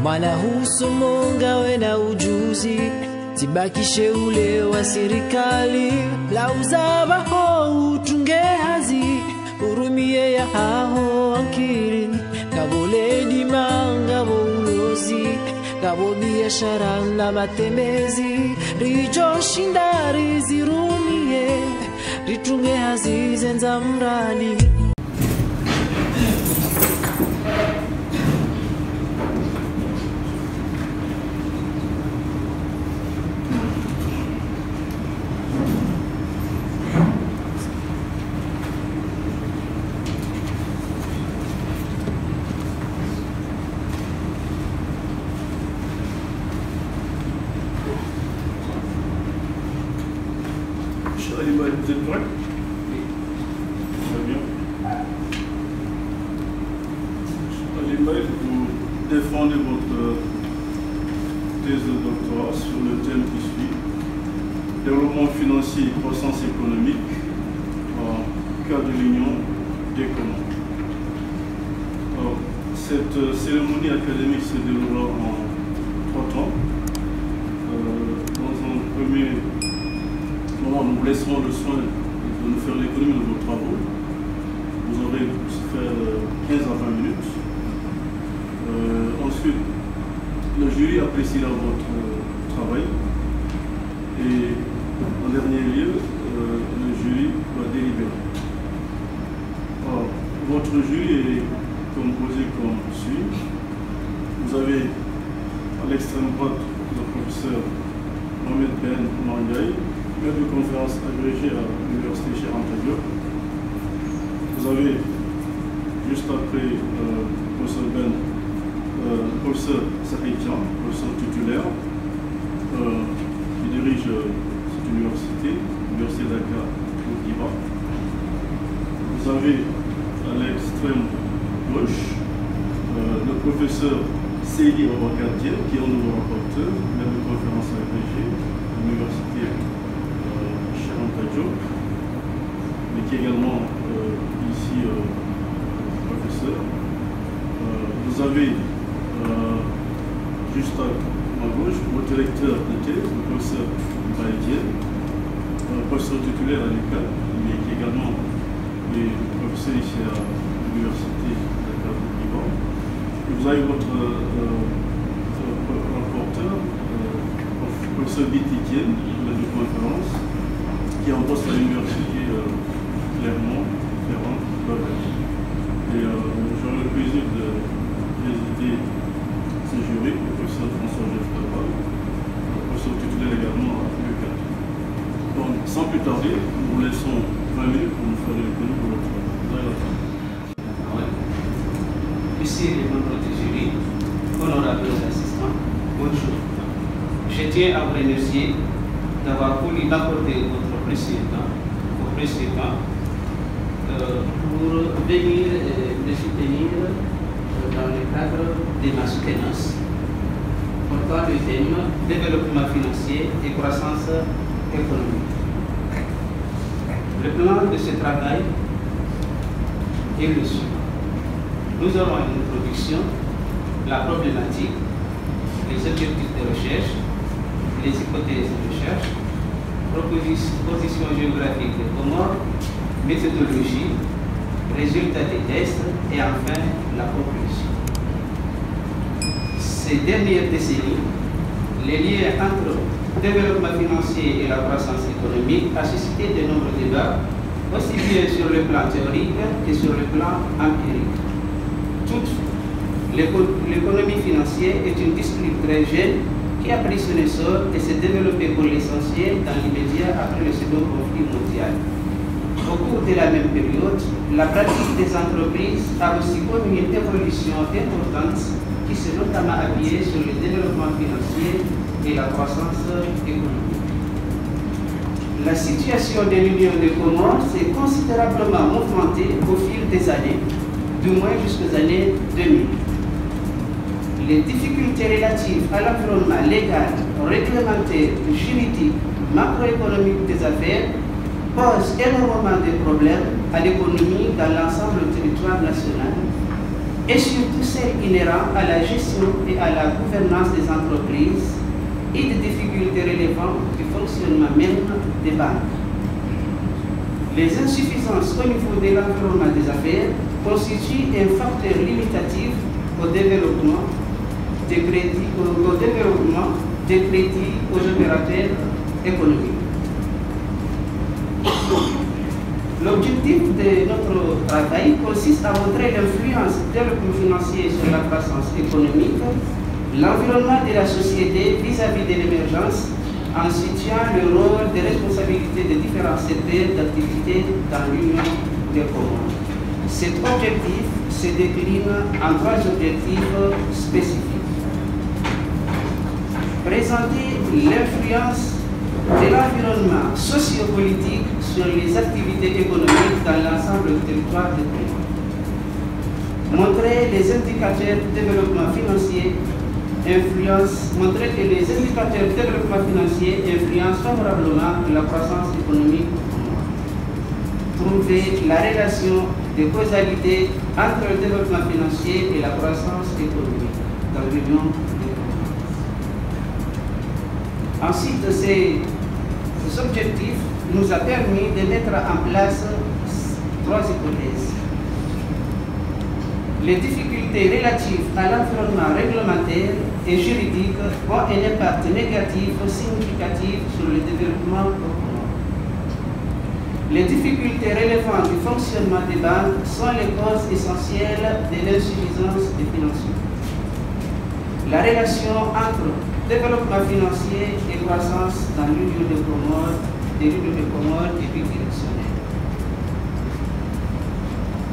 Mwanahusu monga wena ujuzi, tibakishe ule wa serikali. Lauza baho utunge hazi, urumie ya hao ankiri. Kabole dimanga bo ulozi, kabo biashara na matembezi. Rijo shindari zirumie, ritunge hazi zenza mradi. Vous êtes prêts? Très bien. Alimaï, vous défendez votre thèse de doctorat sur le thème qui suit: développement financier et croissance économique au cœur de l'Union des Comores. Cette cérémonie académique se déroulera en 3 temps. Dans un premier moment, nous vous laisserons le soin de nous faire l'économie de vos travaux. Vous aurez pu faire 15 à 20 minutes. Ensuite, le jury appréciera votre travail. Et en dernier lieu, le jury va délibérer. Alors, votre jury est composé comme suit. Vous avez à l'extrême droite le professeur Mohamed Ben Mandiaï, maître de conférence agrégé à l'université Cheikh Anta Diop. Vous avez juste après professeur Sakikian, professeur titulaire, qui dirige cette université, l'université Dakar au Kiva. Vous avez à l'extrême gauche le professeur Seydi Abakadien, qui est un nouveau rapporteur, maître de conférence agrégé à l'université Cheikh Anta Diop, mais qui est également ici professeur. Vous avez juste à ma gauche votre directeur de thèse, le professeur Baïdien, professeur titulaire à l'UQAD, mais qui est également professeur ici à l'université de Liban. Vous avez votre rapporteur, professeur Bitikien, maître de conférence, qui est en poste à l'université Clermont-Ferrand. Et j'aurai le plaisir de présider ce jury, le professeur François Jeff Cabral, professeur titulaire également à l'UQAD. Donc, sans plus tarder, nous vous laissons 20 minutes pour nous faire l'économie de votre travail. Vous avez la parole. Monsieur les membres du jury, honorables assistants, bonjour. Je tiens à vous remercier d'avoir voulu m'accorder votre précieux temps, pour venir me soutenir dans le cadre de ma soutenance portant le thème développement financier et croissance économique. Le plan de ce travail est le suivant. Nous aurons une introduction, la problématique, les objectifs de recherche, les hypothèses de recherche, position géographique des Comores, méthodologie, résultats des tests et enfin la conclusion. Ces dernières décennies, les liens entre développement financier et la croissance économique a suscité de nombreux débats, aussi bien sur le plan théorique que sur le plan empirique. Toutefois, l'économie financière est une discipline très jeune qui a pris son essor et s'est développée pour l'essentiel dans l'immédiat après le second conflit mondial. Au cours de la même période, la pratique des entreprises a aussi connu une évolution importante qui s'est notamment appuyée sur le développement financier et la croissance économique. La situation de l'Union des Comores s'est considérablement mouvementée au fil des années, du moins jusqu'aux années 2000. Les difficultés relatives à l'environnement légal, réglementaire, juridique, macroéconomique des affaires posent énormément de problèmes à l'économie dans l'ensemble du territoire national et surtout celles inhérentes à la gestion et à la gouvernance des entreprises et des difficultés relevant du fonctionnement même des banques. Les insuffisances au niveau de l'environnement des affaires constituent un facteur limitatif au développement des crédits, aux opérateurs économiques. L'objectif de notre travail consiste à montrer l'influence du développement financier sur la croissance économique, l'environnement de la société vis-à-vis de l'émergence, en situant le rôle de responsabilité des différents secteurs d'activité dans l'Union des Comores. Cet objectif se décline en 3 objectifs spécifiques. Présenter l'influence de l'environnement sociopolitique sur les activités économiques dans l'ensemble du territoire de Comores. Montrer les indicateurs de développement financier montrer que les indicateurs de développement financier influencent favorablement la croissance économique au Comores. Trouver la relation de causalité entre le développement financier et la croissance économique dans l'Union des Comores. Ensuite, ces objectifs nous a permis de mettre en place 3 hypothèses. Les difficultés relatives à l'environnement réglementaire et juridique ont un impact négatif significatif sur le développement au Comores. Les difficultés relevant du fonctionnement des banques sont les causes essentielles de l'insuffisance des financements. La relation entre développement financier et croissance dans l'Union des Comores est bidirectionnelle.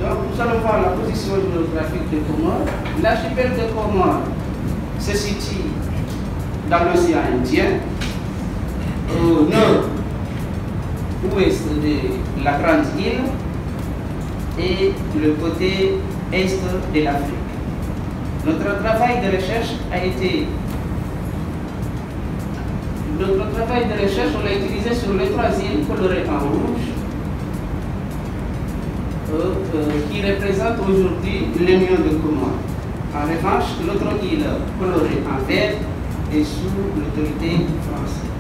Donc, nous allons voir la position géographique des Comores. L'archipel des Comores se situe dans l'océan Indien, au nord-ouest de la Grande Île et le côté est de l'Afrique. Notre travail de recherche, on l'a utilisé sur le 3e coloré en rouge, qui représente aujourd'hui l'Union de Comores. En revanche, l'autre île colorée en vert est sous l'autorité française.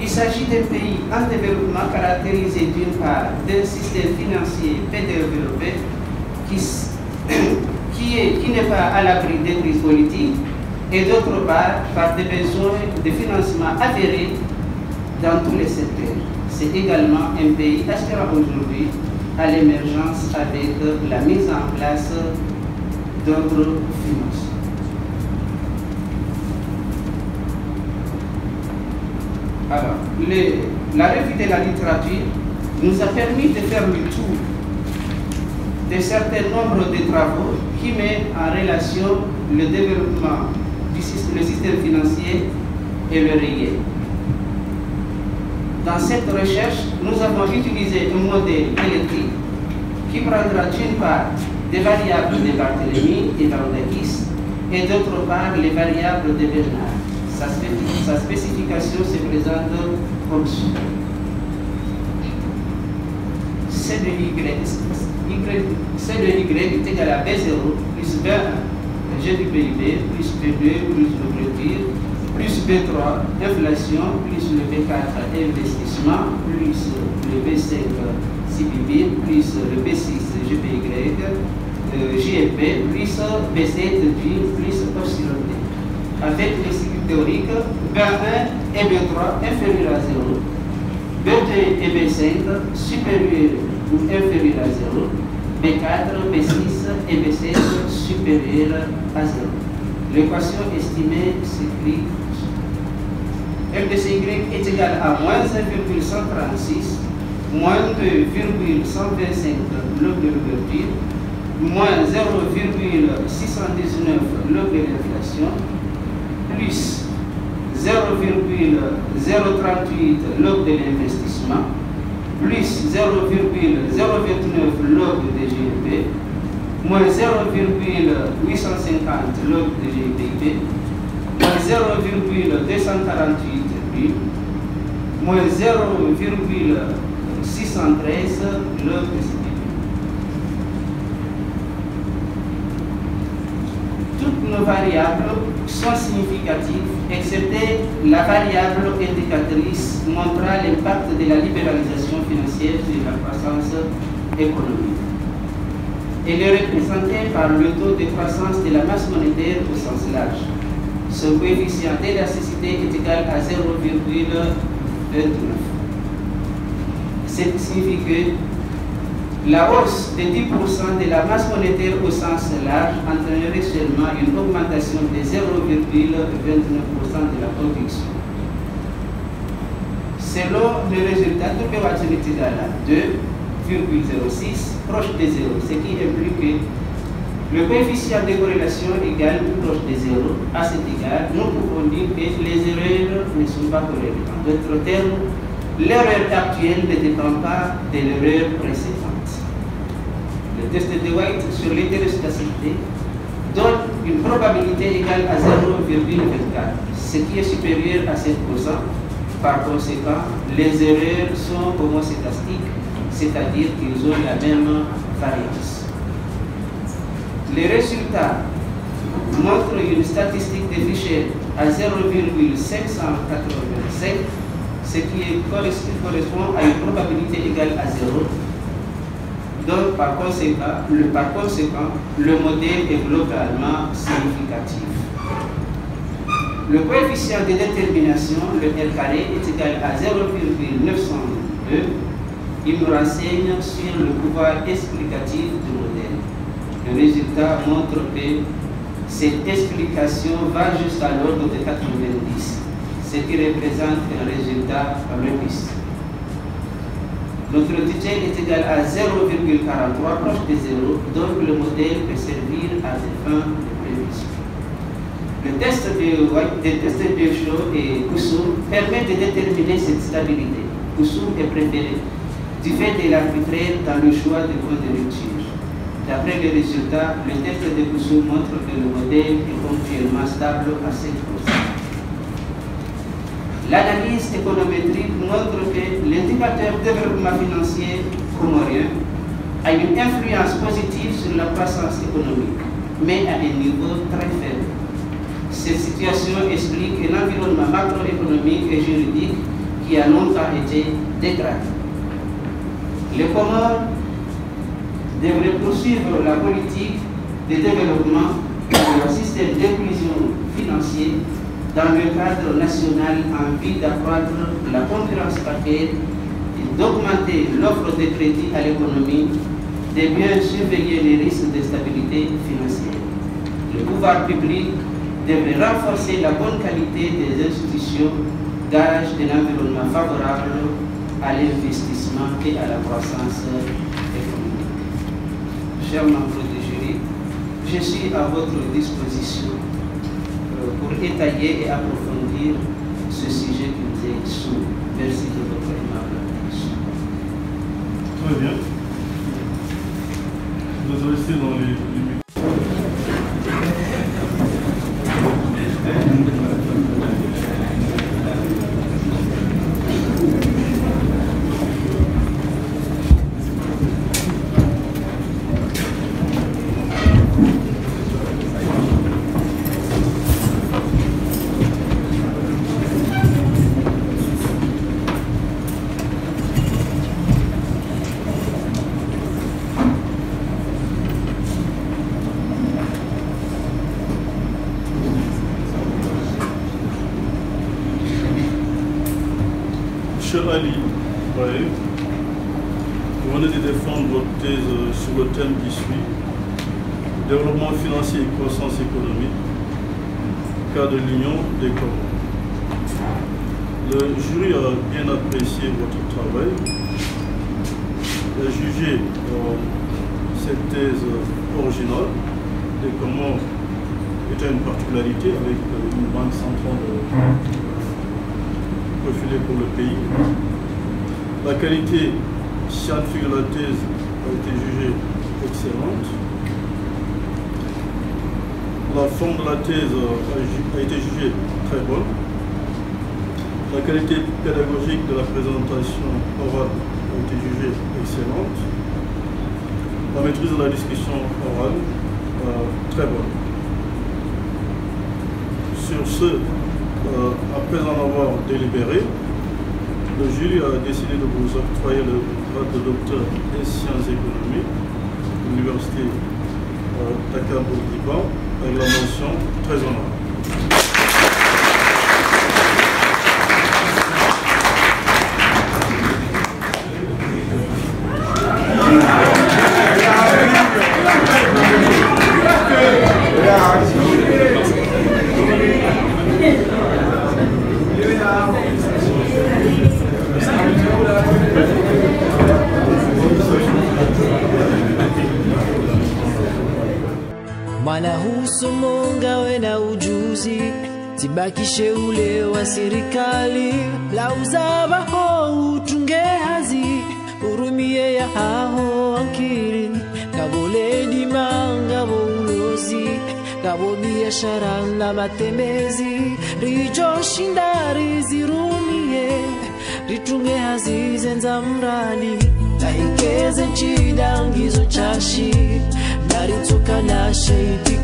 Il s'agit d'un pays en développement caractérisé d'une part d'un système financier peu développé qui n'est pas à l'abri des crises politiques et d'autre part par des besoins de financement avérés dans tous les secteurs. C'est également un pays aspirant aujourd'hui à l'émergence avec la mise en place d'autres finances. Alors, la revue de la littérature nous a permis de faire le tour de certain nombre de travaux qui mettent en relation le développement du système financier et le réel. Dans cette recherche, nous avons utilisé un modèle électrique qui prendra d'une part des variables de Barthélemy et Varoudakis et d'autre part les variables de Bernard. Sa spécification se présente comme suit. C de Y est égal à B0 plus B1, G du PIB, plus B2, plus l'ouverture, plus B3, inflation, plus le B4, investissement, plus le B5, CPB, plus le B6, GPY, JFP, plus B7, plus epsilon D. Avec les cycles théoriques, B1 et B3 inférieurs à 0, B2 et B5 supérieurs ou inférieurs à 0, B4, B6 et B7 supérieurs à 0. L'équation estimée s'écrit F de CY est égal à moins 1,136, moins 2,125 log de l'ouverture, moins 0,619 log de l'inflation, plus 0,038 log de l'investissement, plus 0,029 log de GEP, moins 0,850 log de GPIB, moins 0,248 U, moins 0,613 log de CPB. nos variables sont significatives, excepté la variable indicatrice montrant l'impact de la libéralisation financière sur la croissance économique. Elle est représentée par le taux de croissance de la masse monétaire au sens large. Son coefficient d'élasticité est égal à 0,29. Ce qui signifie que la hausse de 10% de la masse monétaire au sens large entraînerait seulement une augmentation de 0,29% de la production. Selon le résultat, tout peut être égal à 2,06 proche de 0, ce qui implique que le coefficient de corrélation égal ou proche de 0. À cet égard, nous pouvons dire que les erreurs ne sont pas corrélées. En d'autres termes, l'erreur actuelle ne dépend pas de l'erreur précédente. Le test de White sur l'hétéroscédacité donne une probabilité égale à 0,24, ce qui est supérieur à 7%. Par conséquent, les erreurs sont homoscédastiques, c'est-à-dire qu'ils ont la même variance. Les résultats montrent une statistique de Fisher à 0,587, ce qui correspond à une probabilité égale à 0. Donc, par conséquent, le modèle est globalement significatif. Le coefficient de détermination, le R carré, est égal à 0,902. Il nous renseigne sur le pouvoir explicatif du modèle. Le résultat montre que cette explication va jusqu'à l'ordre de 90, ce qui représente un résultat robuste. Notre tutelle est égal à 0,43 proche de 0, donc le modèle peut servir à des fins de prévision. Le test de Shaw et Koussour permet de déterminer cette stabilité. Koussour est préféré du fait de l'arbitraire dans le choix du point de rupture. D'après les résultats, le test de Koussour montre que le modèle est ponctuellement stable à 5%. L'analyse économétrique montre que l'indicateur développement financier comorien a une influence positive sur la croissance économique, mais à un niveau très faible. Cette situation explique l'environnement macroéconomique et juridique qui a longtemps été dégradé. Les Comores devraient poursuivre la politique de développement de leur système d'inclusion financière dans le cadre national en vue d'accroître la concurrence bancaire et d'augmenter l'offre de crédit à l'économie, de bien surveiller les risques de stabilité financière. Le pouvoir public devrait renforcer la bonne qualité des institutions, gage d'un environnement favorable à l'investissement et à la croissance économique. Chers membres du jury, je suis à votre disposition pour étayer et approfondir ce sujet qui nous est soumis. Merci de votre aimable attention. Très bien. Nous allons rester dans les limites. Monsieur Ali, vous venez de défendre votre thèse sur le thème qui suit, développement financier et croissance économique, cas de l'Union des Comores. Le jury a bien apprécié votre travail et a jugé cette thèse originale des Comores était une particularité avec une banque centrale profilée pour le pays. La qualité scientifique de la thèse a été jugée excellente. La forme de la thèse a été jugée très bonne. La qualité pédagogique de la présentation orale a été jugée excellente. La maîtrise de la discussion orale, très bonne. Sur ce, après en avoir délibéré, le jury a décidé de vous octroyer le grade de docteur en sciences économiques de l'université Dakar Bourguiba avec la mention très honorable. Mwanahusu monga wena ujuzi, tibakishe ule wa serikali. Lauzabaho utunge hazi, urumie ya haho ankiri. Kabo ledi mangabo ulozi, kabo biashara na matembezi. Rijo shindari zirumie, ritunge hazi zenza mradi. Taikeze nchidangizo chashi, narituka na shahidi